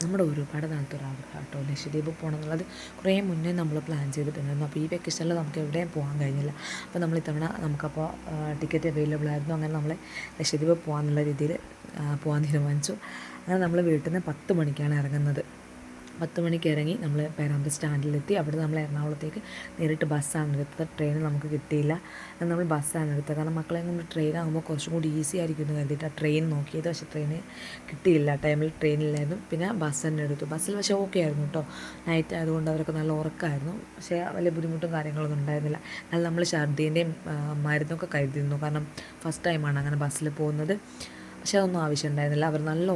നമ്മുടെ ഒരുപാട് നാളത്തെ ഒരു ആഗ്രഹം കേട്ടോ ലക്ഷദ്വീപ് പോകണം എന്നുള്ളത്. കുറേ മുന്നേ നമ്മൾ പ്ലാൻ ചെയ്തിട്ടുണ്ടായിരുന്നു. അപ്പോൾ ഈ വെക്കേഷനിൽ നമുക്ക് എവിടെയും പോകാൻ കഴിഞ്ഞില്ല. അപ്പോൾ നമ്മൾ ഇത്തവണ നമുക്കപ്പോൾ ടിക്കറ്റ് അവൈലബിൾ ആയിരുന്നു. അങ്ങനെ നമ്മൾ ലക്ഷദ്വീപ് പോകാമെന്നുള്ള രീതിയിൽ പോകാൻ തീരുമാനിച്ചു. അങ്ങനെ നമ്മൾ വീട്ടിൽ നിന്ന് 10 മണിക്കാണ് ഇറങ്ങുന്നത്. 10 മണിക്ക് ഇറങ്ങി നമ്മൾ പേരാമ്പ്ര സ്റ്റാൻഡിലെത്തി. അവിടെ നമ്മൾ എറണാകുളത്തേക്ക് നേരിട്ട് ബസ്സാണ് എടുത്തത്. ട്രെയിൻ നമുക്ക് കിട്ടിയില്ല. നമ്മൾ ബസ്സാണ് എടുത്തത്. കാരണം മക്കളെ കൊണ്ട് ട്രെയിനാകുമ്പോൾ കുറച്ചും കൂടി ഈസി ആയിരിക്കും എന്ന് കരുതിയിട്ട് ട്രെയിൻ നോക്കിയത്. പക്ഷേ ട്രെയിൻ കിട്ടിയില്ല. ടൈമിൽ ട്രെയിനില്ലായിരുന്നു. പിന്നെ ബസ് തന്നെ എടുത്തു. ബസ്സിൽ പക്ഷേ ഓക്കെ ആയിരുന്നു കേട്ടോ. നൈറ്റ് ആയതുകൊണ്ട് അവരൊക്കെ നല്ല ഉറക്കമായിരുന്നു. പക്ഷേ വലിയ ബുദ്ധിമുട്ടും കാര്യങ്ങളൊന്നും ഉണ്ടായിരുന്നില്ല. എന്നാൽ നമ്മൾ ഛർദീൻ്റെയും മരുന്നൊക്കെ കരുതിയിരുന്നു. കാരണം ഫസ്റ്റ് ടൈമാണ് അങ്ങനെ ബസ്സിൽ പോകുന്നത്. പക്ഷെ അതൊന്നും ആവശ്യമുണ്ടായിരുന്നില്ല. അവർ നല്ല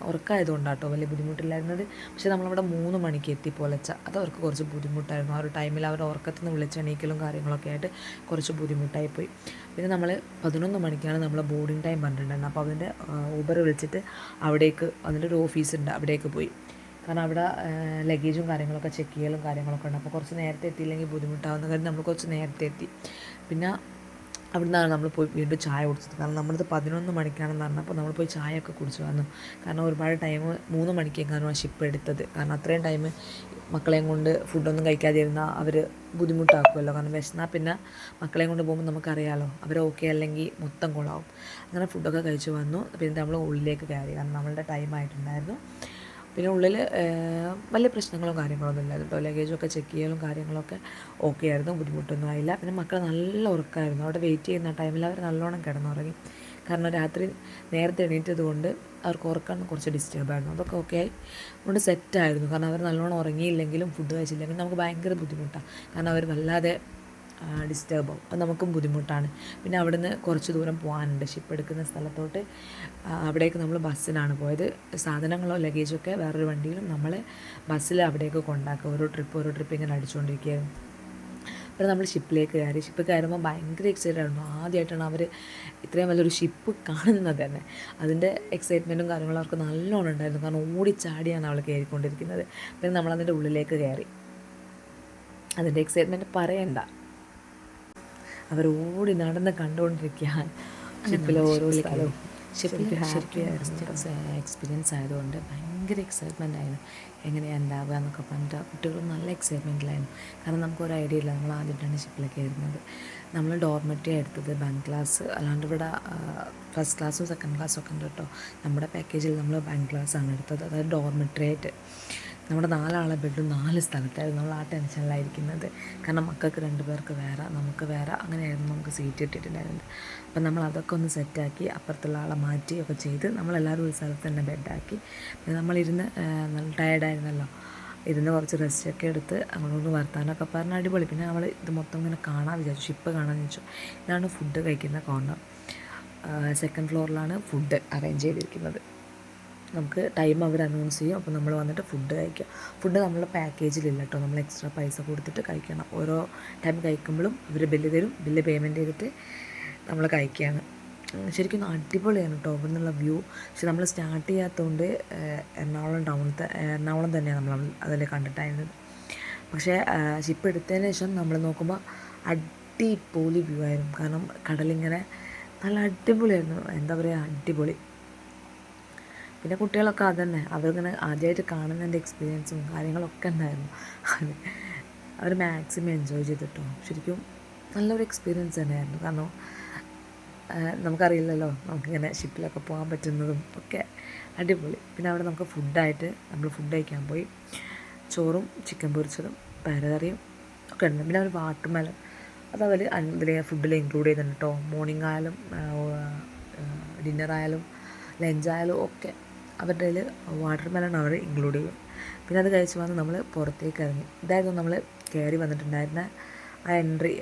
ഉറക്കമായതുകൊണ്ടാട്ടോ വലിയ ബുദ്ധിമുട്ടില്ലായിരുന്നത്. പക്ഷേ നമ്മളവിടെ 3 മണിക്ക് എത്തി പുലർച്ച. അത് അവർക്ക് കുറച്ച് ബുദ്ധിമുട്ടായിരുന്നു. ആ ഒരു ടൈമിൽ അവർ ഉറക്കത്തിൽ നിന്ന് വിളിച്ചെണീക്കലും കാര്യങ്ങളൊക്കെ ആയിട്ട് കുറച്ച് ബുദ്ധിമുട്ടായിപ്പോയി. പിന്നെ നമ്മൾ 11 മണിക്കാണ് നമ്മൾ ബോർഡിംഗ് ടൈം പറഞ്ഞിട്ടുണ്ടായിരുന്നത്. അപ്പോൾ അതിൻ്റെ ഊബർ വിളിച്ചിട്ട് അവിടേക്ക് അതിൻ്റെ ഒരു ഓഫീസുണ്ട്, അവിടേക്ക് പോയി. കാരണം അവിടെ ലഗേജും കാര്യങ്ങളൊക്കെ ചെക്ക് ചെയ്യലും കാര്യങ്ങളൊക്കെ ഉണ്ട്. അപ്പോൾ കുറച്ച് നേരത്തെ എത്തിയില്ലെങ്കിൽ ബുദ്ധിമുട്ടാവുന്ന കാര്യം നമ്മൾ കുറച്ച് നേരത്തെ എത്തി. പിന്നെ അവിടെ നിന്നാണ് നമ്മൾ പോയി വീണ്ടും ചായ കുടിച്ചത്. കാരണം നമ്മളിത് 11 മണിക്കാണെന്ന് പറഞ്ഞപ്പോൾ നമ്മൾ പോയി ചായയൊക്കെ കുടിച്ചു വന്നു. കാരണം ഒരുപാട് ടൈം 3 മണിക്കേക്കാണ് ആ ഷിപ്പ് എടുത്തത്. കാരണം അത്രയും ടൈം മക്കളെയും കൊണ്ട് ഫുഡൊന്നും കഴിക്കാതിരുന്നാൽ അവർ ബുദ്ധിമുട്ടാക്കുമല്ലോ. കാരണം വിശന്നാൽ പിന്നെ മക്കളെയും കൊണ്ട് പോകുമ്പോൾ നമുക്കറിയാമല്ലോ, അവർ ഓക്കെ അല്ലെങ്കിൽ മൊത്തം കൊളാവും. അങ്ങനെ ഫുഡൊക്കെ കഴിച്ച് വന്നു. പിന്നെ നമ്മൾ ഉള്ളിലേക്ക് കയറി. കാരണം നമ്മളുടെ ടൈം ആയിട്ടുണ്ടായിരുന്നു. പിന്നെ ഉള്ളിൽ വലിയ പ്രശ്നങ്ങളും കാര്യങ്ങളൊന്നും ഇല്ലായിരുന്നു കേട്ടോ. ലഗേജൊക്കെ ചെക്ക് ചെയ്യലും കാര്യങ്ങളൊക്കെ ഓക്കെ ആയിരുന്നു. ബുദ്ധിമുട്ടൊന്നും ആയില്ല. പിന്നെ മക്കൾ നല്ല ഉറക്കമായിരുന്നു. അവിടെ വെയിറ്റ് ചെയ്യുന്ന ടൈമിൽ അവർ നല്ലോണം കിടന്നുറങ്ങി. കാരണം രാത്രി നേരത്തെ എണീറ്റത് കൊണ്ട് അവർക്ക് ഉറക്കം കുറച്ച് ഡിസ്റ്റർബായിരുന്നു. അതൊക്കെ ഓക്കെ ആയി അതുകൊണ്ട് സെറ്റായിരുന്നു. കാരണം അവർ നല്ലോണം ഉറങ്ങിയില്ലെങ്കിലും ഫുഡ് കഴിച്ചില്ലെങ്കിലും നമുക്ക് ഭയങ്കര ബുദ്ധിമുട്ടാണ്. കാരണം അവർ വല്ലാതെ ഡിസ്റ്റർബാവും. അത് നമുക്കും ബുദ്ധിമുട്ടാണ്. പിന്നെ അവിടുന്ന് കുറച്ച് ദൂരം പോകാനുണ്ട് ഷിപ്പ് എടുക്കുന്ന സ്ഥലത്തോട്ട്. അവിടേക്ക് നമ്മൾ ബസ്സിനാണ് പോയത്. സാധനങ്ങളോ ലഗേജൊക്കെ വേറൊരു വണ്ടിയിലും നമ്മൾ ബസ്സിൽ അവിടേക്ക് കൊണ്ടാക്കുക. ഓരോ ട്രിപ്പ് ഇങ്ങനെ അടിച്ചുകൊണ്ടിരിക്കുകയായിരുന്നു. അപ്പോൾ നമ്മൾ ഷിപ്പിലേക്ക് കയറി. ഷിപ്പ് കയറുമ്പോൾ ഭയങ്കര എക്സൈറ്റഡ് ആയിരുന്നു. ആദ്യമായിട്ടാണ് അവർ ഇത്രയും വലിയൊരു ഷിപ്പ് കാണുന്നത് തന്നെ. അതിൻ്റെ എക്സൈറ്റ്മെൻറ്റും കാര്യങ്ങളും അവർക്ക് നല്ലോണം ഉണ്ടായിരുന്നു. കാരണം ഓടിച്ചാടിയാണ് അവൾ കയറിക്കൊണ്ടിരിക്കുന്നത്. പിന്നെ നമ്മളതിൻ്റെ ഉള്ളിലേക്ക് കയറി. അതിൻ്റെ എക്സൈറ്റ്മെൻറ്റ് പറയണ്ട. അവർ ഓടി നടന്ന് കണ്ടുകൊണ്ടിരിക്കുകയാണ് ഷിപ്പിലെ ഓരോ സ്ഥലവും. ശരിക്കും ഹാപ്പി ആയിരുന്നു. എക്സ്പീരിയൻസ് ആയതുകൊണ്ട് ഭയങ്കര എക്സൈറ്റ്മെൻ്റ് ആയിരുന്നു. എങ്ങനെയാണ് ഉണ്ടാവുക എന്നൊക്കെ പറഞ്ഞിട്ട് കുട്ടികളും നല്ല എക്സൈറ്റ്മെൻറ്റിലായിരുന്നു. കാരണം നമുക്കൊരു ഐഡിയ ഇല്ല, നമ്മൾ ആദ്യമായിട്ടാണ് ഷിപ്പിലേക്ക് കയറുന്നത്. നമ്മൾ ഡോർമെറ്ററി എടുത്തത് ബാങ്ക് ക്ലാസ്. അല്ലാണ്ട് ഇവിടെ ഫസ്റ്റ് ക്ലാസ്സും സെക്കൻഡ് ക്ലാസ്സും ഒക്കെ ഉണ്ട് കേട്ടോ. നമ്മുടെ പാക്കേജിൽ നമ്മൾ ബാങ്ക് ക്ലാസ്സാണ് എടുത്തത്. അതായത് ഡോർമെറ്ററി ആയിട്ട് നമ്മുടെ 4 ആളെ ബെഡും 4 സ്ഥലത്തായിരുന്നു. നമ്മൾ ആ ടെൻഷനിലായിരിക്കുന്നത്. കാരണം മക്കൾക്ക് 2 പേർക്ക് വേറെ, നമുക്ക് വേറെ, അങ്ങനെയായിരുന്നു നമുക്ക് സീറ്റ് കിട്ടിയിട്ടുണ്ടായിരുന്നത്. അപ്പം നമ്മൾ അതൊക്കെ ഒന്ന് സെറ്റാക്കി അപ്പുറത്തുള്ള ആളെ മാറ്റിയൊക്കെ ചെയ്ത് നമ്മളെല്ലാവരും ഒരു സ്ഥലത്ത് തന്നെ ബെഡാക്കി. പിന്നെ നമ്മളിരുന്ന് നല്ല ടയർഡായിരുന്നല്ലോ, ഇരുന്ന് കുറച്ച് റെസ്റ്റൊക്കെ എടുത്ത് അങ്ങോട്ട് വർത്താനമൊക്കെ പറഞ്ഞ് അടിപൊളി. പിന്നെ നമ്മൾ ഇത് മൊത്തം ഇങ്ങനെ കാണാൻ വിചാരിച്ചു, ഷിപ്പ് കാണാൻ വിചാരിച്ചു. ഇതാണ് ഫുഡ് കഴിക്കുന്ന കോർണർ. സെക്കൻഡ് ഫ്ലോറിലാണ് ഫുഡ് അറേഞ്ച് ചെയ്തിരിക്കുന്നത്. നമുക്ക് ടൈം അവർ അനൗൺസ് ചെയ്യും. അപ്പോൾ നമ്മൾ വന്നിട്ട് ഫുഡ് കഴിക്കുക. ഫുഡ് നമ്മളെ പാക്കേജിലില്ല കേട്ടോ, നമ്മൾ എക്സ്ട്രാ പൈസ കൊടുത്തിട്ട് കഴിക്കണം. ഓരോ ടൈം കഴിക്കുമ്പോഴും അവർ ബില്ല് തരും. ബില്ല് പേയ്മെൻറ്റ് ചെയ്തിട്ട് നമ്മൾ കഴിക്കുകയാണ്. ശരിക്കും അടിപൊളിയാണ് കേട്ടോ അവിടെ നിന്നുള്ള വ്യൂ. പക്ഷെ നമ്മൾ സ്റ്റാർട്ട് ചെയ്യാത്തതുകൊണ്ട് എറണാകുളം തന്നെയാണ് നമ്മൾ അതിൽ കണ്ടിട്ടായിരുന്നത്. പക്ഷേ ഷിപ്പ് എടുത്തതിന് ശേഷം നമ്മൾ നോക്കുമ്പോൾ അടിപൊളി വ്യൂ ആയിരുന്നു. കാരണം കടലിങ്ങനെ നല്ല അടിപൊളിയായിരുന്നു. എന്താ പറയുക, അടിപൊളി. പിന്നെ കുട്ടികളൊക്കെ അതന്നെ, അവരിങ്ങനെ ആദ്യമായിട്ട് കാണുന്നതിൻ്റെ എക്സ്പീരിയൻസും കാര്യങ്ങളൊക്കെ ഉണ്ടായിരുന്നു. അവർ മാക്സിമം എൻജോയ് ചെയ്തിട്ടോ. ശരിക്കും നല്ലൊരു എക്സ്പീരിയൻസ് തന്നെയായിരുന്നു. കാരണം നമുക്കറിയില്ലല്ലോ നമുക്കിങ്ങനെ ഷിപ്പിലൊക്കെ പോകാൻ പറ്റുന്നതും ഒക്കെ അടിപൊളി. പിന്നെ അവിടെ നമുക്ക് ഫുഡായിട്ട് നമ്മൾ ഫുഡ് കഴിക്കാൻ പോയി. ചോറും ചിക്കൻ പൊരിച്ചതും പയറുകറിയും ഒക്കെ ഉണ്ട്. പിന്നെ അവർ വാട്ടർ മെലൺ അതവർ ഇതിൽ ഫുഡിൽ ഇൻക്ലൂഡ് ചെയ്തിട്ടുണ്ട് കേട്ടോ. മോർണിംഗ് ആയാലും ഡിന്നറായാലും ലഞ്ചായാലും ഒക്കെ അവരുടെ കയ്യിൽ വാട്ടർ മെലൺ അവർ ഇൻക്ലൂഡ് ചെയ്യും. പിന്നെ അത് കഴിച്ച് വന്ന് നമ്മൾ പുറത്തേക്ക് ഇറങ്ങി. ഇതായിരുന്നു നമ്മൾ കയറി വന്നിട്ടുണ്ടായിരുന്ന ആ എൻട്രി.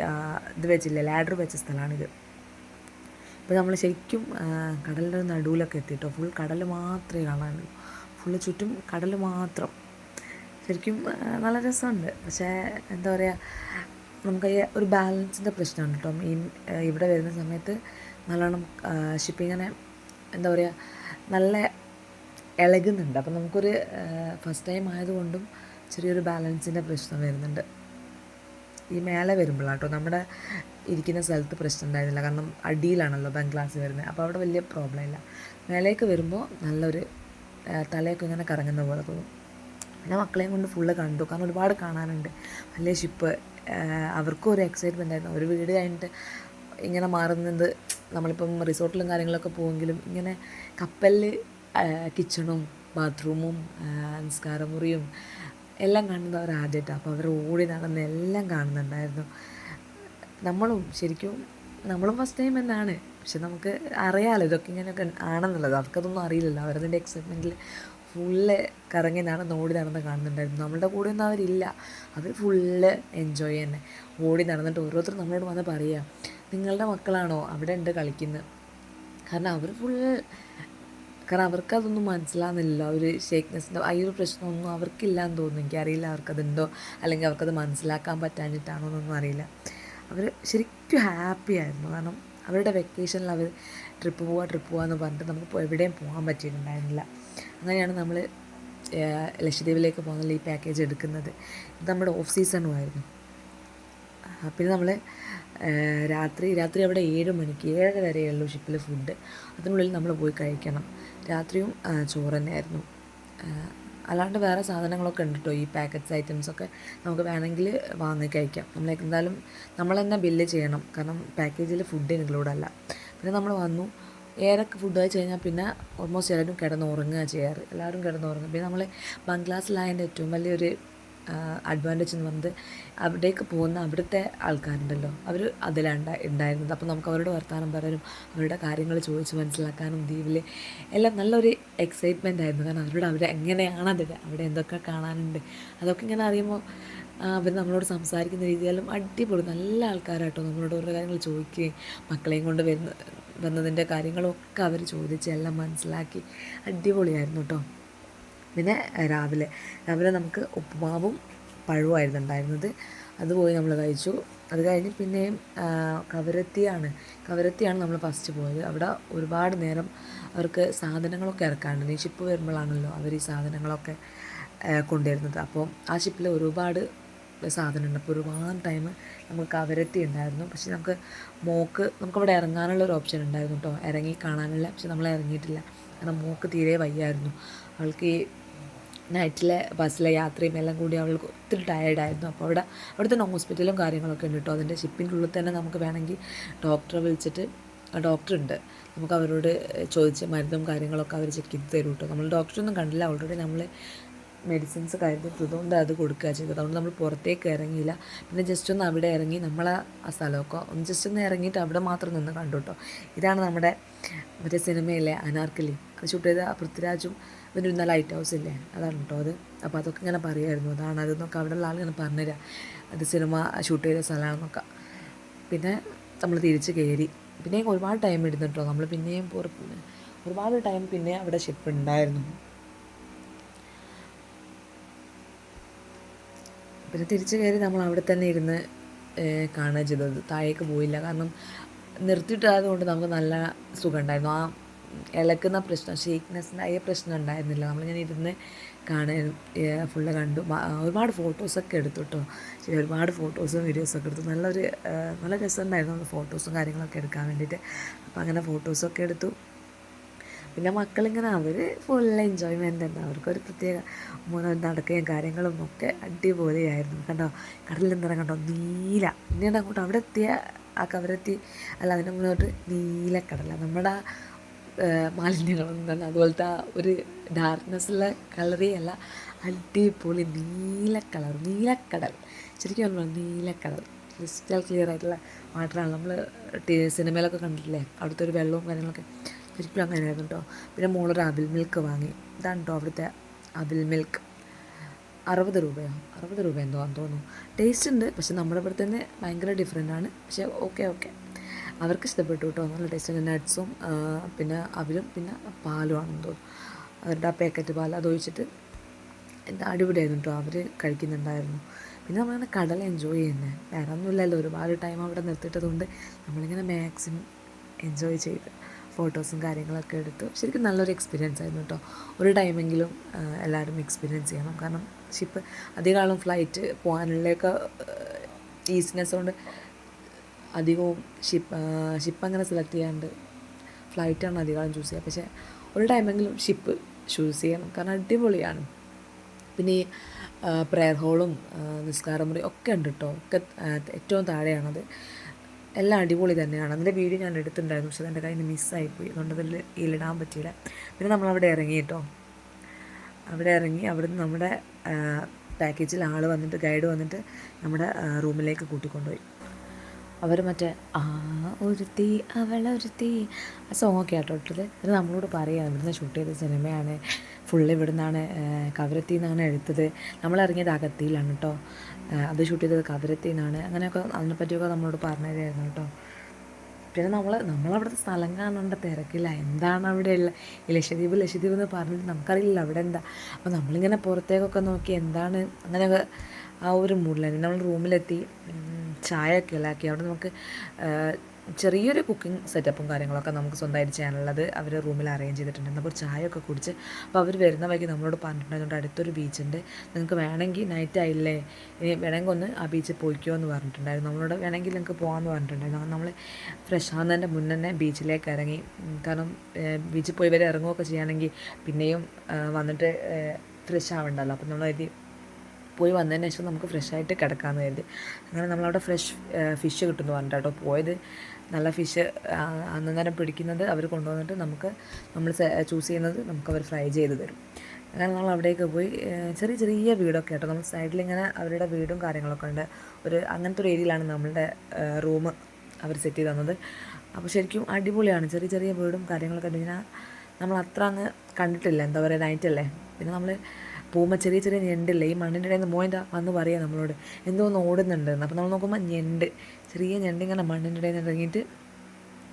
ഇത് വെച്ചില്ലേ, ലാഡർ വെച്ച സ്ഥലമാണിത്. ഇപ്പോൾ നമ്മൾ ശരിക്കും കടലിൻ്റെ നടുവിലൊക്കെ എത്തിയിട്ടോ. ഫുൾ കടൽ മാത്രമേ കാണാനുള്ളൂ. ഫുള്ള് ചുറ്റും കടൽ മാത്രം. ശരിക്കും നല്ല രസമുണ്ട്. പക്ഷേ എന്താ പറയുക, നമുക്ക് ഒരു ബാലൻസിൻ്റെ പ്രശ്നമാണ് കേട്ടോ. ഇവിടെ വരുന്ന സമയത്ത് നല്ലോണം ഷിപ്പിങ്ങനെ എന്താ പറയുക, നല്ല ഇളകുന്നുണ്ട്. അപ്പം നമുക്കൊരു ഫസ്റ്റ് ടൈം ആയതുകൊണ്ടും ചെറിയൊരു ബാലൻസിൻ്റെ പ്രശ്നം വരുന്നുണ്ട്. ഈ മേലെ വരുമ്പോഴാണ് കേട്ടോ. നമ്മുടെ ഇരിക്കുന്ന സ്ഥലത്ത് പ്രശ്നം ഉണ്ടായിരുന്നില്ല. കാരണം അടിയിലാണല്ലോ ബാങ്ക് ക്ലാസ് വരുന്നത്. അപ്പോൾ അവിടെ വലിയ പ്രോബ്ലം ഇല്ല. മേലേക്ക് വരുമ്പോൾ നല്ലൊരു തലയൊക്കെ ഇങ്ങനെ കറങ്ങുന്ന പോലെ തോന്നും. പിന്നെ മക്കളെയും കൊണ്ട് ഫുള്ള് കണ്ടു, കാരണം ഒരുപാട് കാണാനുണ്ട്. വലിയ ഷിപ്പ്, അവർക്കും ഒരു എക്സൈറ്റ്മെൻ്റ് ആയിരുന്നു. ഒരു വീട് കഴിഞ്ഞിട്ട് ഇങ്ങനെ മാറുന്നത്, നമ്മളിപ്പം റിസോർട്ടിലും കാര്യങ്ങളൊക്കെ പോകുമെങ്കിലും ഇങ്ങനെ കപ്പലിൽ കിച്ചണും ബാത്റൂമും നിസ്കാരമുറിയും എല്ലാം കാണുന്നത് അവർ ആദ്യമായിട്ടാണ്. അപ്പോൾ അവർ ഓടി നടന്ന് എല്ലാം കാണുന്നുണ്ടായിരുന്നു. നമ്മളും ഫസ്റ്റ് ടൈം എന്നാണ്, പക്ഷെ നമുക്ക് അറിയാമല്ലോ ഇതൊക്കെ ഇങ്ങനെയൊക്കെ ആണെന്നുള്ളത്. അവർക്കതൊന്നും അറിയില്ലല്ലോ. അവരതിൻ്റെ എക്സൈറ്റ്മെൻറ്റിൽ ഫുള്ള് കറങ്ങി നടന്ന് ഓടി നടന്ന് കാണുന്നുണ്ടായിരുന്നു. നമ്മളുടെ കൂടെ ഒന്നും അവരില്ല, അവർ ഫുള്ള് എൻജോയ് തന്നെ. ഓടി നടന്നിട്ട് ഓരോരുത്തർ നമ്മളോട് വന്ന് പറയുക, നിങ്ങളുടെ മക്കളാണോ അവിടെ ഉണ്ട് കളിക്കുന്നത്. കാരണം അവർക്കതൊന്നും മനസ്സിലാകുന്നില്ല. ഒരു ഷേക്ക്നെസ്സിൻ്റെ ആ ഒരു പ്രശ്നമൊന്നും അവർക്കില്ലാന്ന് തോന്നുന്നു. എനിക്കറിയില്ല അവർക്കതുണ്ടോ, അല്ലെങ്കിൽ അവർക്കത് മനസ്സിലാക്കാൻ പറ്റാഞ്ഞിട്ടാണോ എന്നൊന്നും അറിയില്ല. അവർ ശരിക്കും ഹാപ്പി ആയിരുന്നു. കാരണം അവരുടെ വെക്കേഷനിൽ അവർ ട്രിപ്പ് പോവാന്ന് പറഞ്ഞിട്ട് നമുക്ക് എവിടെയും പോകാൻ പറ്റിയിട്ടുണ്ടായിരുന്നില്ല. അങ്ങനെയാണ് നമ്മൾ ലക്ഷദ്വീപിലേക്ക് പോകുന്ന ഈ പാക്കേജ് എടുക്കുന്നത്. ഇത് നമ്മുടെ ഓഫ് സീസണുമായിരുന്നു. പിന്നെ നമ്മൾ രാത്രി അവിടെ 7 മണിക്ക് 7:30 വരെയുള്ളൂ ഷിപ്പിൽ ഫുഡ്. അതിനുള്ളിൽ നമ്മൾ പോയി കഴിക്കണം. രാത്രിയും ചോറ് തന്നെയായിരുന്നു. അല്ലാണ്ട് വേറെ സാധനങ്ങളൊക്കെ ഉണ്ട് കേട്ടോ. ഈ പാക്കറ്റ്സ് ഐറ്റംസൊക്കെ നമുക്ക് വേണമെങ്കിൽ വാങ്ങി കഴിക്കാം. എന്തായാലും നമ്മൾ തന്നെ ബില്ല് ചെയ്യണം, കാരണം പാക്കേജിൽ ഫുഡ് ഇൻക്ലൂഡല്ല. പിന്നെ നമ്മൾ വന്നു, ഏറൊക്കെ ഫുഡ് കഴിച്ച് കഴിഞ്ഞാൽ പിന്നെ ഓൾമോസ്റ്റ് എല്ലാവരും കിടന്നുറങ്ങുക ചെയ്യാറ്. പിന്നെ നമ്മൾ ബംഗ്ലാസിലായതിൻ്റെ ഏറ്റവും വലിയൊരു അഡ്വാൻറ്റേജ് എന്ന് പറയുന്നത്, അവിടേക്ക് പോകുന്ന അവിടുത്തെ ആൾക്കാരുണ്ടല്ലോ, അവർ അതിലാണ് ഉണ്ടായിരുന്നത്. അപ്പോൾ നമുക്ക് അവരോട് വർത്തമാനം പറയാനും അവരുടെ കാര്യങ്ങൾ ചോദിച്ച് മനസ്സിലാക്കാനും ദ്വീപിൽ എല്ലാം നല്ലൊരു എക്സൈറ്റ്മെൻ്റ് ആയിരുന്നു. കാരണം അവിടെ എങ്ങനെയാണ് അവിടെ എന്തൊക്കെ കാണാനുണ്ട് അതൊക്കെ ഇങ്ങനെ അറിയുമ്പോൾ അവർ നമ്മളോട് സംസാരിക്കുന്ന രീതിയെല്ലാം അടിപൊളി, നല്ല ആൾക്കാരാട്ടോ. നമ്മളോട് ഓരോ കാര്യങ്ങൾ ചോദിക്കുകയും മക്കളെയും കൊണ്ട് വന്നതിൻ്റെ കാര്യങ്ങളൊക്കെ അവർ ചോദിച്ച് എല്ലാം മനസ്സിലാക്കി അടിപൊളിയായിരുന്നു കേട്ടോ. പിന്നെ രാവിലെ നമുക്ക് ഉപ്പുമാവും പഴവുമായിരുന്നു ഉണ്ടായിരുന്നത്. അത് പോയി നമ്മൾ കഴിച്ചു. അത് കഴിഞ്ഞ് പിന്നെയും കവരത്തിയാണ് നമ്മൾ ഫസ്റ്റ് പോയത്. അവിടെ ഒരുപാട് നേരം അവർക്ക് സാധനങ്ങളൊക്കെ ഇറക്കാനുണ്ട്. ഈ ഷിപ്പ് വരുമ്പോഴാണല്ലോ അവർ ഈ സാധനങ്ങളൊക്കെ കൊണ്ടുവരുന്നത്. അപ്പോൾ ആ ഷിപ്പിൽ ഒരുപാട് സാധനമുണ്ട്. അപ്പോൾ ഒരുപാട് ടൈം നമുക്ക് കവരത്തി ഉണ്ടായിരുന്നു. പക്ഷെ നമുക്കവിടെ ഇറങ്ങാനുള്ള ഒരു ഓപ്ഷൻ ഉണ്ടായിരുന്നു കേട്ടോ, ഇറങ്ങി കാണാനുള്ള. പക്ഷെ നമ്മൾ ഇറങ്ങിയിട്ടില്ല, കാരണം മോൾക്ക് തീരെ വയ്യായിരുന്നു. അവൾക്ക് ഈ നൈറ്റിലെ ബസ്സിലെ യാത്രയും എല്ലാം കൂടി അവൾക്ക് ഒത്തിരി ടയേർഡായിരുന്നു. അപ്പോൾ അവിടെ തന്നെ ഹോസ്പിറ്റലും കാര്യങ്ങളൊക്കെ ഉണ്ട് കേട്ടോ. അതിൻ്റെ ഷിപ്പിൻ്റെ ഉള്ളിൽ തന്നെ നമുക്ക് വേണമെങ്കിൽ ഡോക്ടറെ വിളിച്ചിട്ട്, ഡോക്ടറുണ്ട്, നമുക്ക് അവരോട് ചോദിച്ച് മരുന്നും കാര്യങ്ങളൊക്കെ അവർ ചെക്ക് ചെയ്ത് തരും കേട്ടോ. നമ്മൾ ഡോക്ടറൊന്നും കണ്ടില്ല, ഓൾറെഡി നമ്മൾ മെഡിസിൻസ് കരുതുകൊണ്ട് അത് കൊടുക്കുക ചെയ്തത്. അതുകൊണ്ട് നമ്മൾ പുറത്തേക്ക് ഇറങ്ങിയില്ല. പിന്നെ ജസ്റ്റ് ഒന്ന് അവിടെ ഇറങ്ങി ആ സ്ഥലമൊക്കെ ജസ്റ്റ് ഒന്ന് ഇറങ്ങിയിട്ട് അവിടെ മാത്രം നിന്ന് കണ്ടു കേട്ടോ. ഇതാണ് നമ്മുടെ മറ്റേ സിനിമയിലെ അനാർക്കലി, അത് ഷൂട്ട് ചെയ്ത പൃഥ്വിരാജും ഇവൻ്റെ ലൈറ്റ് ഹൗസ് ഇല്ലേ, അതാണ് കേട്ടോ അത്. അപ്പോൾ അതൊക്കെ ഇങ്ങനെ പറയുമായിരുന്നു, അതെന്നൊക്കെ അവിടെയുള്ള ആളിങ്ങനെ പറഞ്ഞുതരാം, അത് സിനിമ ഷൂട്ട് ചെയ്ത സ്ഥലമാണെന്നൊക്കെ. പിന്നെ നമ്മൾ തിരിച്ച് കയറി. പിന്നെയും ഒരുപാട് ടൈം എടുത്തിട്ടോ. നമ്മൾ പിന്നെയും ഒരുപാട് ടൈം പിന്നെ അവിടെ ഷിപ്പ് ഉണ്ടായിരുന്നു. പിന്നെ തിരിച്ച് കയറി നമ്മൾ അവിടെ തന്നെ ഇരുന്ന് കാണുക ചെയ്തത്. താഴേക്ക് പോയില്ല, കാരണം നിർത്തിയിട്ടായതുകൊണ്ട് നമുക്ക് നല്ല സുഖം ഉണ്ടായിരുന്നു. ആ ഇളക്കുന്ന പ്രശ്നം, ഷേക്ക്നെസ്സിൻ്റെ ആ പ്രശ്നം ഉണ്ടായിരുന്നില്ല. നമ്മളിങ്ങനെ ഇരുന്ന് കാണാൻ ഫുള്ള് കണ്ടു. ഒരുപാട് ഫോട്ടോസൊക്കെ എടുത്തു കേട്ടോ. ശരി, ഒരുപാട് ഫോട്ടോസും വീഡിയോസൊക്കെ എടുത്തു. നല്ല രസമുണ്ടായിരുന്നു നമ്മൾ ഫോട്ടോസും കാര്യങ്ങളൊക്കെ എടുക്കാൻ വേണ്ടിയിട്ട്. അപ്പോൾ അങ്ങനെ ഫോട്ടോസൊക്കെ എടുത്തു. പിന്നെ മക്കളിങ്ങനെ അവർ ഫുൾ എൻജോയ്മെൻ്റ് തന്നെ, അവർക്കൊരു പ്രത്യേക നടക്കുകയും കാര്യങ്ങളും ഒക്കെ അടിപൊളിയായിരുന്നു. കണ്ടോ, കടലിൽ നിന്നിറങ്ങി കണ്ടോ, പിന്നീട് അങ്ങോട്ട് അവിടെ എത്തിയ ആ കവരെത്തി അതിൻ്റെ മുന്നോട്ട് നീലക്കടല, നമ്മുടെ മാലിന്യങ്ങളൊന്നും തന്നെ അതുപോലത്തെ ആ ഒരു ഡാർക്ക്നെസ്സുള്ള കളറേ അല്ല, അടിപൊളി നീലക്കടൽ, ശരിക്കും പറഞ്ഞാൽ നീലക്കടൽ, ക്രിസ്റ്റൽ ക്ലിയർ ആയിട്ടുള്ള വാട്ടറാണ്. നമ്മൾ സിനിമയിലൊക്കെ കണ്ടിട്ടില്ലേ അവിടുത്തെ ഒരു വെള്ളവും കാര്യങ്ങളൊക്കെ, ശരിക്കും അങ്ങനെയായിരുന്നു കേട്ടോ. പിന്നെ മോളൊരു അവിൽ മിൽക്ക് വാങ്ങി. ഇതാണ് കേട്ടോ അവിടുത്തെ അവിൽ മിൽക്ക്. 60 രൂപ എന്തോ ആണെന്ന് തോന്നുന്നു. ടേസ്റ്റ് ഉണ്ട്, പക്ഷെ നമ്മുടെ ഇവിടെ തന്നെ ഭയങ്കര ഡിഫറെൻ്റ് ആണ്. പക്ഷേ ഓക്കെ അവർക്ക് ഇഷ്ടപ്പെട്ടു കേട്ടോ, നല്ല ടേസ്റ്റ് ഉണ്ട്. നട്ട്സും പിന്നെ അവിലും പിന്നെ പാലും ആണെന്ന് തോന്നുന്നു, അവരുടെ ആ പാക്കറ്റ് പാൽ അതൊഴിച്ചിട്ട് എന്താ അടിപൊളിയായിരുന്നു കേട്ടോ, അവർ കഴിക്കുന്നുണ്ടായിരുന്നു. പിന്നെ നമ്മളിങ്ങനെ കടൽ എൻജോയ് ചെയ്യുന്നത്, വേറെ ഒന്നുമില്ലല്ലോ, ഒരുപാട് ടൈം അവിടെ നിർത്തിയിട്ടതുകൊണ്ട് നമ്മളിങ്ങനെ മാക്സിമം എൻജോയ് ചെയ്ത് ഫോട്ടോസും കാര്യങ്ങളൊക്കെ എടുത്തു. ശരിക്കും നല്ലൊരു എക്സ്പീരിയൻസ് ആയിരുന്നു കേട്ടോ. ഒരു ടൈമെങ്കിലും എല്ലാവരും എക്സ്പീരിയൻസ് ചെയ്യണം. കാരണം ഷിപ്പ് അധികകാലം ഫ്ലൈറ്റ് പോകാനുള്ളതൊക്കെ ഈസിനെസ് കൊണ്ട് അധികവും ഷിപ്പ് അങ്ങനെ സെലക്ട് ചെയ്യാണ്ട് ഫ്ലൈറ്റാണ് അധികകാലം ചൂസ് ചെയ്യുക. പക്ഷേ ഒരു ടൈമെങ്കിലും ഷിപ്പ് ചൂസ് ചെയ്യണം, കാരണം അടിപൊളിയാണ്. പിന്നെ ഈ പ്രെയർ ഹോളും നിസ്കാര മുറി ഒക്കെ ഉണ്ട് കേട്ടോ, ഒക്കെ ഏറ്റവും താഴെയാണത്. എല്ലാം അടിപൊളി തന്നെയാണ്. അതിൻ്റെ വീഡിയോ ഞാൻ എടുത്തിട്ടുണ്ടായിരുന്നു, പക്ഷേ എൻ്റെ കയ്യിൽ നിന്ന് മിസ്സായിപ്പോയി, അതുകൊണ്ട് അതിൽ ഇതിലിടാൻ പറ്റിയില്ല. പിന്നെ നമ്മളവിടെ ഇറങ്ങി കേട്ടോ. അവിടെ ഇറങ്ങി അവിടുന്ന് നമ്മുടെ പാക്കേജിൽ ആൾ വന്നിട്ട്, ഗൈഡ് വന്നിട്ട് നമ്മുടെ റൂമിലേക്ക് കൂട്ടിക്കൊണ്ടുപോയി. അവർ മറ്റേ ഒരുത്തി അവളൊരുത്തി ആ സോങ്ങൊക്കെ ആട്ടോ ഇട്ടത്. പിന്നെ നമ്മളോട് പറയുകയാണ് ഇവിടുന്ന് ഷൂട്ട് ചെയ്ത സിനിമയാണ്, ഫുള്ള് ഇവിടെ നിന്നാണ്, കവരത്തി നിന്നാണ് എടുത്തത്. നമ്മളിറങ്ങിയത് അകത്തിയിലാണ് കേട്ടോ, അത് ഷൂട്ട് ചെയ്തത് കവരത്തി നിന്നാണ്. അങ്ങനെയൊക്കെ അതിനെപ്പറ്റിയൊക്കെ നമ്മളോട് പറഞ്ഞു തരുമായിരുന്നു കേട്ടോ. പിന്നെ നമ്മളവിടുത്തെ സ്ഥലം കാണേണ്ട തിരക്കില്ല, എന്താണ് അവിടെയുള്ള ഈ ലക്ഷദ്വീപ് എന്ന് പറഞ്ഞിട്ട് നമുക്കറിയില്ല അവിടെ എന്താ. അപ്പോൾ നമ്മളിങ്ങനെ പുറത്തേക്കൊക്കെ നോക്കി എന്താണ് അങ്ങനെയൊക്കെ ആ ഒരു മൂഡിലാണ്. നമ്മൾ റൂമിലെത്തി ചായയൊക്കെ ഇലാക്കി. അവിടെ നമുക്ക് ചെറിയൊരു കുക്കിംഗ് സെറ്റപ്പും കാര്യങ്ങളൊക്കെ നമുക്ക് സ്വന്തമായിട്ട് ചെയ്യാനുള്ളത് അവർ റൂമിൽ അറേഞ്ച് ചെയ്തിട്ടുണ്ട്. അപ്പോൾ ചായയൊക്കെ കുടിച്ച്, അപ്പോൾ അവർ വരുന്ന വഴിക്ക് നമ്മളോട് പറഞ്ഞിട്ടുണ്ടായതുകൊണ്ട് അടുത്തൊരു ബീച്ചുണ്ട്, നിങ്ങൾക്ക് വേണമെങ്കിൽ നൈറ്റ് ആയില്ലേ, ഇനി വേണമെങ്കിൽ ഒന്ന് ആ ബീച്ചിൽ പോയിക്കോ എന്ന് പറഞ്ഞിട്ടുണ്ടായിരുന്നു. നമ്മളോട് വേണമെങ്കിൽ നിങ്ങൾക്ക് പോകാമെന്ന് പറഞ്ഞിട്ടുണ്ടായിരുന്നു. നമ്മൾ ഫ്രഷ് ആകുന്നതിൻ്റെ മുന്നേ തന്നെ ബീച്ചിലേക്ക് ഇറങ്ങി, കാരണം ബീച്ചിൽ പോയി വരെ ഇറങ്ങുകയൊക്കെ ചെയ്യുകയാണെങ്കിൽ പിന്നെയും വന്നിട്ട് ഫ്രഷ് ആവണ്ടല്ലോ. അപ്പോൾ നമ്മൾ പോയി വന്നതിന് ശേഷം നമുക്ക് ഫ്രഷായിട്ട് കിടക്കാമെന്ന് കരുതി. അങ്ങനെ നമ്മളവിടെ ഫ്രഷ് ഫിഷ് കിട്ടുമെന്ന് പറഞ്ഞിട്ട് കേട്ടോ പോയത്. നല്ല ഫിഷ് അന്നേരം പിടിക്കുന്നത് അവർ കൊണ്ടുവന്നിട്ട് നമ്മൾ ചൂസ് ചെയ്യുന്നത് അവർ ഫ്രൈ ചെയ്ത് തരും. അങ്ങനെ നമ്മൾ അവിടേക്ക് പോയി. ചെറിയ ചെറിയ വീടൊക്കെ കേട്ടോ, നമ്മൾ സൈഡിലിങ്ങനെ അവരുടെ വീടും കാര്യങ്ങളൊക്കെ ഉണ്ട്. അങ്ങനത്തെ ഒരു ഏരിയയിലാണ് നമ്മളുടെ റൂം അവർ സെറ്റ് ചെയ്ത് തന്നത്. അപ്പോൾ ശരിക്കും അടിപൊളിയാണ്, ചെറിയ ചെറിയ വീടും കാര്യങ്ങളൊക്കെ ഉണ്ട്. ഇങ്ങനെ നമ്മൾ അത്ര അങ്ങ് കണ്ടിട്ടില്ല, എന്താ പറയുക, നൈറ്റല്ലേ. പിന്നെ നമ്മൾ പോകുമ്പോൾ ചെറിയ ചെറിയ ഞണ്ടില്ലേ, ഈ മണ്ണിൻ്റെ ഇടയിൽ നിന്ന് മോൻ്റെ വന്ന് പറയാം നമ്മളോട് എന്തോന്ന് ഓടുന്നുണ്ടെന്ന്. അപ്പോൾ നമ്മൾ നോക്കുമ്പോൾ ചെറിയ ഞണ്ട് ഇങ്ങനെ മണ്ണിൻ്റെ ഇടയിൽ നിന്ന് ഇറങ്ങിയിട്ട്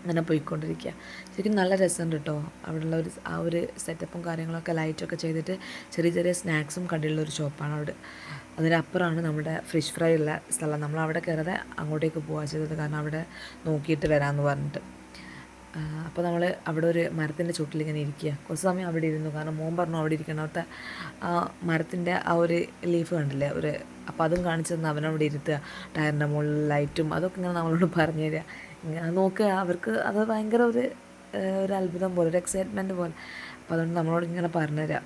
അങ്ങനെ പോയിക്കൊണ്ടിരിക്കുക. ശരിക്കും നല്ല രസമുണ്ട് കേട്ടോ. അവിടെയുള്ള ആ ഒരു സെറ്റപ്പും കാര്യങ്ങളൊക്കെ ലൈറ്റൊക്കെ ചെയ്തിട്ട് ചെറിയ ചെറിയ സ്നാക്സും കണ്ടിട്ടുള്ളൊരു ഷോപ്പാണ് അവിടെ. അതിനപ്പുറമാണ് നമ്മുടെ ഫിഷ് ഫ്രൈ ഉള്ള സ്ഥലം. നമ്മൾ അവിടെ കയറാതെ അങ്ങോട്ടേക്ക് പോവുക ചെയ്തത്, കാരണം അവിടെ നോക്കിയിട്ട് വരാമെന്ന് പറഞ്ഞിട്ട്. അപ്പോൾ നമ്മൾ അവിടെ ഒരു മരത്തിൻ്റെ ചുവട്ടിലിങ്ങനെ ഇരിക്കുക. കുറച്ച് സമയം അവിടെ ഇരുന്നു, കാരണം മോൻ പറഞ്ഞു അവിടെ ഇരിക്കണം. അവിടുത്തെ ആ മരത്തിൻ്റെ ആ ഒരു ലീഫ് കണ്ടില്ലേ, അപ്പോൾ അതും കാണിച്ചു തന്ന് അവനവിടെ ഇരുത്തുക. ടയറിൻ്റെ മുകളിൽ ലൈറ്റും അതൊക്കെ ഇങ്ങനെ നമ്മളോട് പറഞ്ഞു തരിക. ഇങ്ങനെ നോക്കുക, അവർക്ക് അത് ഭയങ്കര ഒരു അത്ഭുതം പോലെ, ഒരു എക്സൈറ്റ്മെൻറ്റ് പോലെ. അപ്പോൾ അതുകൊണ്ട് നമ്മളോട് ഇങ്ങനെ പറഞ്ഞു തരാം,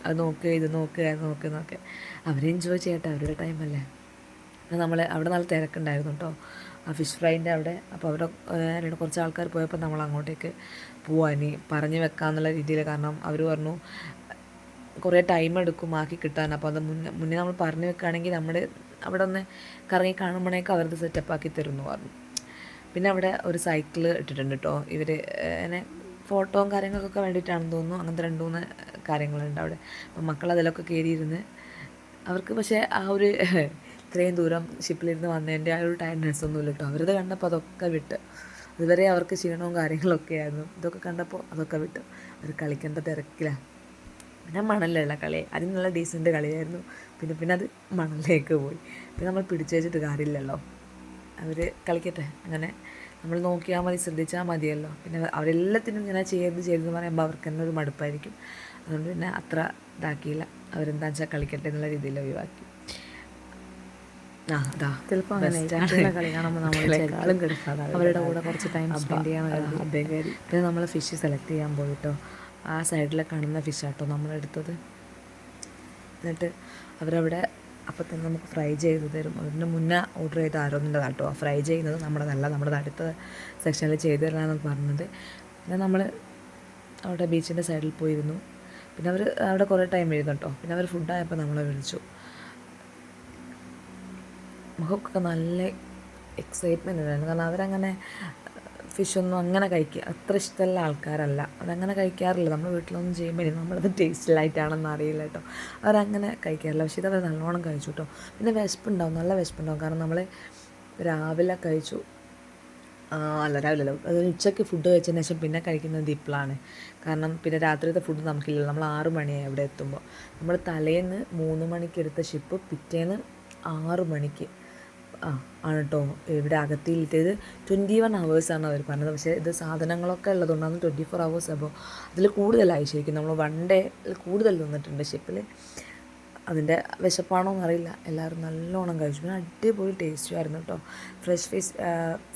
അത് നോക്കുക, ഇത് നോക്കുക, അത് നോക്കുക. അവർ എൻജോയ് ചെയ്യട്ടെ, അവരുടെ ടൈമല്ലേ. നമ്മൾ അവിടെ നല്ല തിരക്കുണ്ടായിരുന്നു കേട്ടോ, ആ ഫിഷ് ഫ്രൈൻ്റെ അവിടെ. അപ്പോൾ അവിടെ കുറച്ച് ആൾക്കാർ പോയപ്പോൾ നമ്മൾ അങ്ങോട്ടേക്ക് പോവാൻ ഇനി പറഞ്ഞു വെക്കാമെന്നുള്ള രീതിയിൽ, കാരണം അവർ പറഞ്ഞു കുറേ ടൈം എടുക്കും ആക്കി കിട്ടാൻ. അപ്പോൾ അത് മുന്നേ നമ്മൾ പറഞ്ഞു വെക്കുകയാണെങ്കിൽ നമ്മൾ അവിടെ ഒന്ന് കറങ്ങി കാണുമ്പോഴേക്കും അവരത് സെറ്റപ്പാക്കി തരുമെന്ന് പറഞ്ഞു. പിന്നെ അവിടെ ഒരു സൈക്കിൾ ഇട്ടിട്ടുണ്ട് കേട്ടോ ഇവർ, അങ്ങനെ ഫോട്ടോയും കാര്യങ്ങൾക്കൊക്കെ വേണ്ടിയിട്ടാണെന്ന് തോന്നുന്നു. അങ്ങനത്തെ 2-3 കാര്യങ്ങളുണ്ട് അവിടെ. അപ്പം മക്കൾ അതിലൊക്കെ കയറിയിരുന്ന് അവർക്ക്, പക്ഷേ ആ ഒരു ഇത്രയും ദൂരം ഷിപ്പിലിരുന്ന് വന്നതിൻ്റെ ആ ഒരു ടയർഡ്നെസ് ഒന്നുമില്ല കേട്ടോ. അവരത് കണ്ടപ്പോൾ അതൊക്കെ വിട്ട്. അതുവരെ അവർക്ക് ക്ഷീണവും കാര്യങ്ങളൊക്കെ ആയിരുന്നു, ഇതൊക്കെ കണ്ടപ്പോൾ അതൊക്കെ വിട്ട് അവർ കളിക്കേണ്ട തിരക്കിലാണ്. പിന്നെ മണലുള്ള കളി, അതിന് നല്ല ഡീസൻറ്റ് കളിയായിരുന്നു. പിന്നെ അത് മണലിലേക്ക് പോയി. പിന്നെ നമ്മൾ പിടിച്ചു വെച്ചിട്ട് കാര്യമില്ലല്ലോ, അവർ കളിക്കട്ടെ, അങ്ങനെ നമ്മൾ നോക്കിയാൽ മതി, ശ്രദ്ധിച്ചാൽ മതിയല്ലോ. പിന്നെ അവരെല്ലാത്തിനും ഇങ്ങനെ ചെയ്തെന്ന് പറയുമ്പോൾ അവർക്ക് തന്നെ ഒരു മടുപ്പായിരിക്കും. അതുകൊണ്ട് പിന്നെ അത്ര ഇതാക്കിയില്ല, അവരെന്താ വെച്ചാൽ കളിക്കട്ടെ എന്നുള്ള രീതിയിൽ ഒഴിവാക്കി. ചിലപ്പോൾ കളി കാണുമ്പോൾ അവരുടെ കൂടെ കുറച്ച് ടൈം സ്പെൻഡ് ചെയ്യാൻ. പിന്നെ നമ്മൾ ഫിഷ് സെലക്ട് ചെയ്യാൻ പോയിട്ടോ, ആ സൈഡിൽ കാണുന്ന ഫിഷാട്ടോ നമ്മളെടുത്തത്. എന്നിട്ട് അവരവിടെ അപ്പോൾ തന്നെ നമുക്ക് ഫ്രൈ ചെയ്ത് തരും. അതിന് മുന്നേ ഓർഡർ ചെയ്ത് ആരോന്നിൻ്റെ കേട്ടോ, ഫ്രൈ ചെയ്യുന്നത് നമ്മുടെ അടുത്ത സെക്ഷനിൽ ചെയ്ത് തരാമെന്ന് പറഞ്ഞത്. പിന്നെ നമ്മൾ അവിടെ ബീച്ചിൻ്റെ സൈഡിൽ പോയിരുന്നു. പിന്നെ അവർ അവിടെ കുറേ ടൈം ഇരുന്നു കേട്ടോ. പിന്നെ അവർ ഫുഡായപ്പോൾ നമ്മളെ വിളിച്ചു. മുഖമൊക്കെ നല്ല എക്സൈറ്റ്മെൻറ്റ് ഉണ്ടായിരുന്നു, കാരണം അവരങ്ങനെ ഫിഷൊന്നും അങ്ങനെ അത്ര ഇഷ്ടമുള്ള ആൾക്കാരല്ല, അതങ്ങനെ കഴിക്കാറില്ല. നമ്മൾ വീട്ടിലൊന്നും ചെയ്യുമ്പോൾ നമ്മളത് ടേസ്റ്റിലായിട്ടാണെന്ന് അറിയില്ല കേട്ടോ, അവരങ്ങനെ കഴിക്കാറില്ല. പക്ഷേ ഇതവർ നല്ലോണം കഴിച്ചു കേട്ടോ. പിന്നെ വിശപ്പുണ്ടാവും, നല്ല വിശപ്പുണ്ടാവും, കാരണം നമ്മൾ രാവിലെ കഴിച്ചു, രാവിലെ അല്ല, അത് ഉച്ചയ്ക്ക് ഫുഡ് കഴിച്ചതിന് ശേഷം പിന്നെ കഴിക്കുന്നത് ഇപ്പോഴാണ്. കാരണം പിന്നെ രാത്രിത്തെ ഫുഡ് നമുക്കില്ലല്ലോ, നമ്മൾ 6 മണിയായി അവിടെ എത്തുമ്പോൾ. നമ്മൾ തലേന്ന് 3 മണിക്ക് എടുത്ത ഷിപ്പ് പിറ്റേന്ന് 6 മണിക്ക് ആണ് കേട്ടോ ഇവിടെ അകത്തിയിലെത്തിയത്. 21 hours അവർ പറഞ്ഞത്. പക്ഷേ ഇത് സാധനങ്ങളൊക്കെ ഉള്ളതുകൊണ്ടാണ് 24 hours. അപ്പോൾ അതിൽ കൂടുതലായി ശരിക്കും, നമ്മൾ 1 day കൂടുതൽ നിന്നിട്ടുണ്ട് ഷിപ്പിൽ. അതിൻ്റെ വിശപ്പാണോ എന്നറിയില്ല, എല്ലാവരും നല്ലോണം കഴിച്ചു. പിന്നെ അടിപൊളി ടേസ്റ്റും ആയിരുന്നു കേട്ടോ.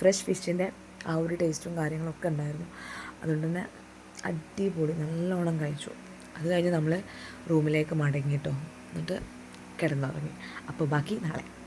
ഫ്രഷ് ഫിഷിൻ്റെ ആ ഒരു ടേസ്റ്റും കാര്യങ്ങളൊക്കെ ഉണ്ടായിരുന്നു. അതുകൊണ്ട് തന്നെ അടിപൊളി നല്ലോണം കഴിച്ചു. അത് കഴിഞ്ഞ് നമ്മൾ റൂമിലേക്ക് മടങ്ങി കേട്ടോ. എന്നിട്ട് കിടന്നുറങ്ങി. അപ്പോൾ ബാക്കി നാളെ.